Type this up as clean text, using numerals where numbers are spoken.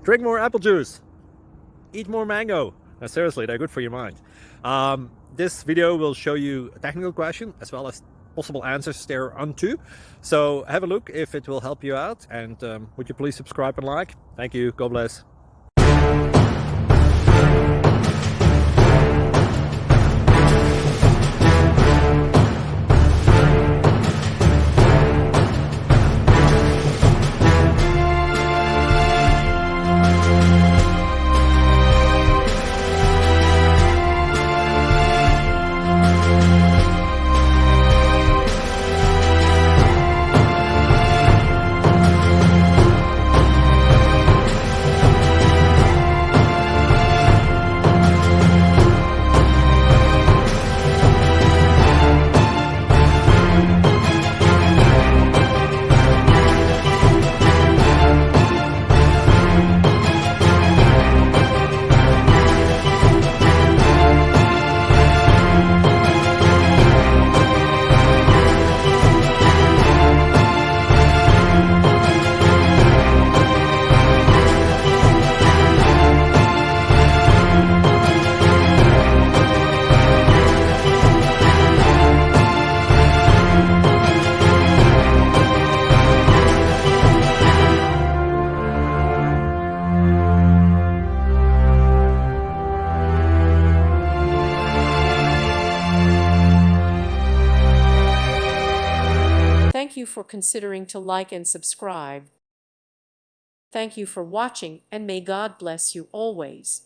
Drink more apple juice. Eat more mango. Now, seriously, they're good for your mind. This video will show you a technical question as well as possible answers thereunto. So have a look if it will help you out, and would you please subscribe and like? Thank you. God bless. Thank you for considering to like and subscribe. Thank you for watching, and may God bless you always.